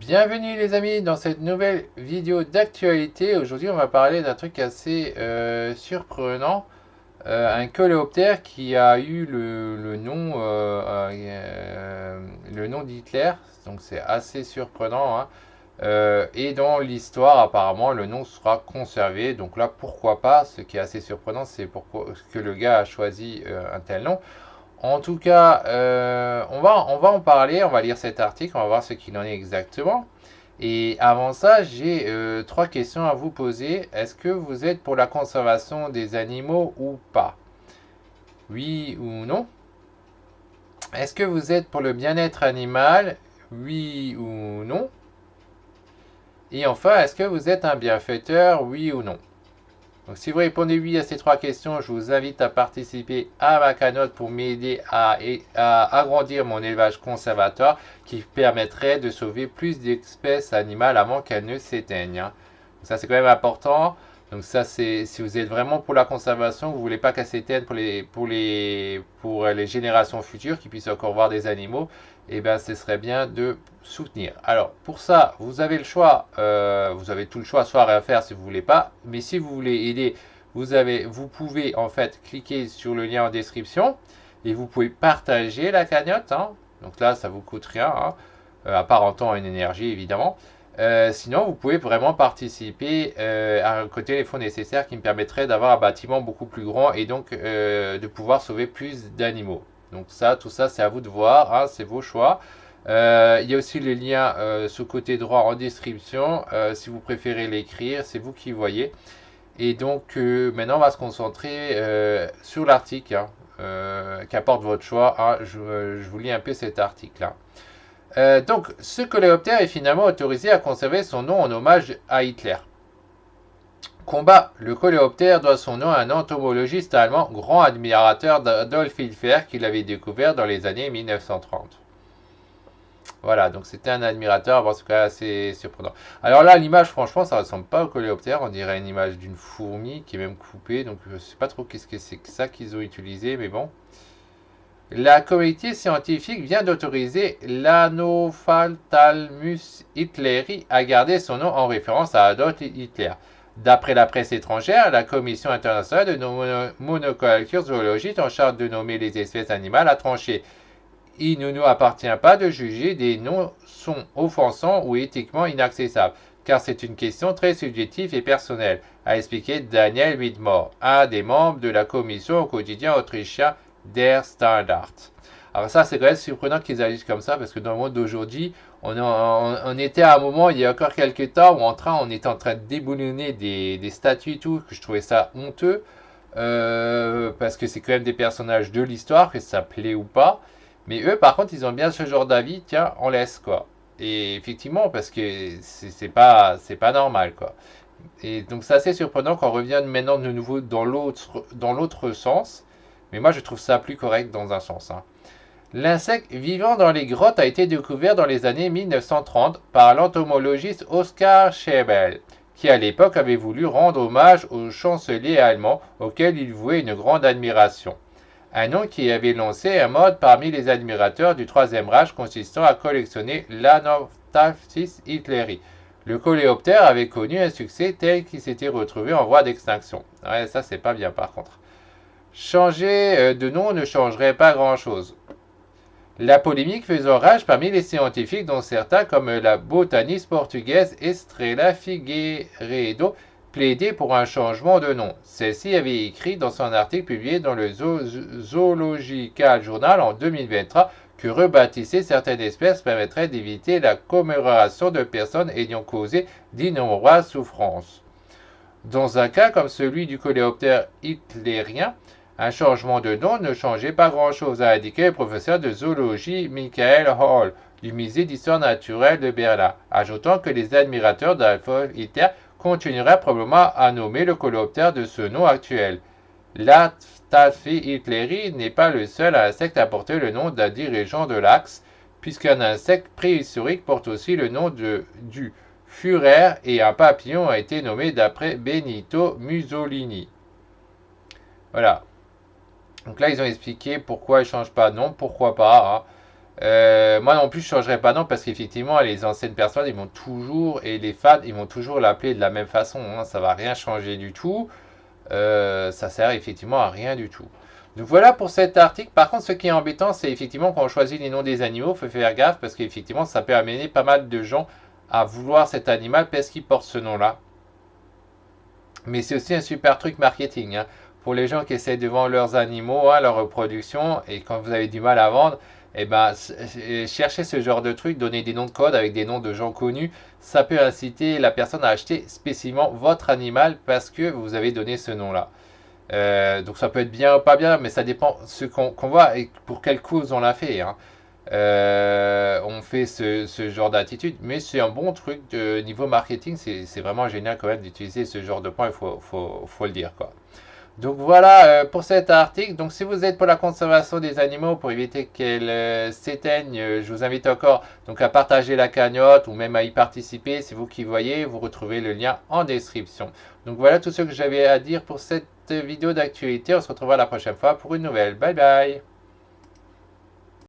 Bienvenue les amis dans cette nouvelle vidéo d'actualité. Aujourd'hui on va parler d'un truc assez surprenant. Un coléoptère qui a eu le nom d'Hitler. Donc c'est assez surprenant, hein. Et dans l'histoire apparemment le nom sera conservé. Donc là pourquoi pas. Ce qui est assez surprenant c'est pourquoi que le gars a choisi un tel nom. En tout cas, on va en parler, on va lire cet article, on va voir ce qu'il en est exactement. Et avant ça, j'ai trois questions à vous poser. Est-ce que vous êtes pour la conservation des animaux ou pas? Oui ou non? Est-ce que vous êtes pour le bien-être animal? Oui ou non? Et enfin, est-ce que vous êtes un bienfaiteur? Oui ou non? Donc si vous répondez oui à ces trois questions, je vous invite à participer à ma cagnotte pour m'aider à agrandir mon élevage conservatoire qui permettrait de sauver plus d'espèces animales avant qu'elles ne s'éteignent, hein. Donc ça c'est quand même important. Donc ça c'est si vous êtes vraiment pour la conservation, vous ne voulez pas qu'elles s'éteignent pour les générations futures qui puissent encore voir des animaux, et bien ce serait bien de soutenir. Alors pour ça, vous avez le choix, vous avez tout le choix, soit rien faire si vous voulez pas, mais si vous voulez aider, vous pouvez en fait cliquer sur le lien en description et vous pouvez partager la cagnotte, hein. Donc là, ça vous coûte rien, hein, à part en temps et en énergie évidemment. Sinon, vous pouvez vraiment participer à récolter les fonds nécessaires qui me permettraient d'avoir un bâtiment beaucoup plus grand et donc de pouvoir sauver plus d'animaux. Donc ça, tout ça, c'est à vous de voir, hein, c'est vos choix. Il y a aussi le lien sous côté droit en description. Si vous préférez l'écrire, c'est vous qui voyez. Et donc maintenant, on va se concentrer sur l'article, hein, qu'apporte votre choix, hein. Je vous lis un peu cet article-là. Donc, ce coléoptère est finalement autorisé à conserver son nom en hommage à Hitler. Combat. Le coléoptère doit son nom à un entomologiste allemand, grand admirateur d'Adolf Hitler, qu'il avait découvert dans les années 1930. Voilà, donc c'était un admirateur, bon, c'est quand même assez surprenant. Alors là, l'image, franchement, ça ressemble pas au coléoptère, on dirait une image d'une fourmi qui est même coupée, donc je sais pas trop qu'est-ce que c'est que ça qu'ils ont utilisé, mais bon. La communauté scientifique vient d'autoriser l'Anophthalmus hitleri à garder son nom en référence à Adolf Hitler. D'après la presse étrangère, la Commission internationale de monoculture zoologique en charge de nommer les espèces animales a tranché. Il ne nous appartient pas de juger des noms sont offensants ou éthiquement inaccessibles, car c'est une question très subjective et personnelle, a expliqué Daniel Widmore, un des membres de la commission au quotidien autrichien Der Standard. Alors ça, c'est quand même surprenant qu'ils agissent comme ça, parce que dans le monde d'aujourd'hui, on était à un moment, il y a encore quelques temps, où on était en train de déboulonner des statues et tout, que je trouvais ça honteux, parce que c'est quand même des personnages de l'histoire, que ça plaît ou pas. Mais eux, par contre, ils ont bien ce genre d'avis, tiens, on laisse, quoi. Et effectivement, parce que c'est pas normal, quoi. Et donc c'est assez surprenant qu'on revienne maintenant de nouveau dans l'autre sens. Mais moi, je trouve ça plus correct dans un sens, hein. L'insecte vivant dans les grottes a été découvert dans les années 1930 par l'entomologiste Oskar Schebel, qui à l'époque avait voulu rendre hommage au chancelier allemand auquel il vouait une grande admiration. Un nom qui avait lancé un mode parmi les admirateurs du Troisième Reich consistant à collectionner l'Anophthalmus hitleri. Le coléoptère avait connu un succès tel qu'il s'était retrouvé en voie d'extinction. Ouais, ça c'est pas bien par contre. Changer de nom ne changerait pas grand-chose. La polémique faisant rage parmi les scientifiques, dont certains, comme la botaniste portugaise Estrela Figueiredo, plaidaient pour un changement de nom. Celle-ci avait écrit dans son article publié dans le Zoological Journal en 2023 que rebaptiser certaines espèces permettrait d'éviter la commémoration de personnes ayant causé d'innombrables souffrances. Dans un cas comme celui du coléoptère hitlérien, un changement de nom ne changeait pas grand-chose, a indiqué le professeur de zoologie Michael Hall du musée d'histoire naturelle de Berlin, ajoutant que les admirateurs d'Adolf Hitler continueraient probablement à nommer le coléoptère de ce nom actuel. L'Anophthalmus hitleri n'est pas le seul insecte à porter le nom d'un dirigeant de l'Axe, puisqu'un insecte préhistorique porte aussi le nom du Führer et un papillon a été nommé d'après Benito Mussolini. Voilà. Donc là, ils ont expliqué pourquoi ils ne changent pas de nom, pourquoi pas, hein. Moi non plus, je changerais pas non parce qu'effectivement, les anciennes personnes, ils vont toujours, et les fans, ils vont toujours l'appeler de la même façon. Hein, ça va rien changer du tout. Ça sert effectivement à rien du tout. Donc voilà pour cet article. Par contre, ce qui est embêtant, c'est effectivement quand on choisit les noms des animaux, il faut faire gaffe parce qu'effectivement, ça peut amener pas mal de gens à vouloir cet animal parce qu'il porte ce nom-là. Mais c'est aussi un super truc marketing. Hein. Pour les gens qui essaient de vendre leurs animaux, hein, leur reproduction, et quand vous avez du mal à vendre, eh ben, cherchez ce genre de truc, donnez des noms de code avec des noms de gens connus. Ça peut inciter la personne à acheter spécifiquement votre animal parce que vous avez donné ce nom-là. Donc ça peut être bien ou pas bien, mais ça dépend ce qu'on voit et pour quelle cause on l'a fait. Hein. On fait ce genre d'attitude, mais c'est un bon truc de niveau marketing. C'est vraiment génial quand même d'utiliser ce genre de points, il faut le dire quoi. Donc voilà pour cet article. Donc si vous êtes pour la conservation des animaux, pour éviter qu'elles s'éteignent, je vous invite encore donc à partager la cagnotte ou même à y participer. C'est vous qui voyez, vous retrouvez le lien en description. Donc voilà tout ce que j'avais à dire pour cette vidéo d'actualité. On se retrouvera la prochaine fois pour une nouvelle. Bye bye.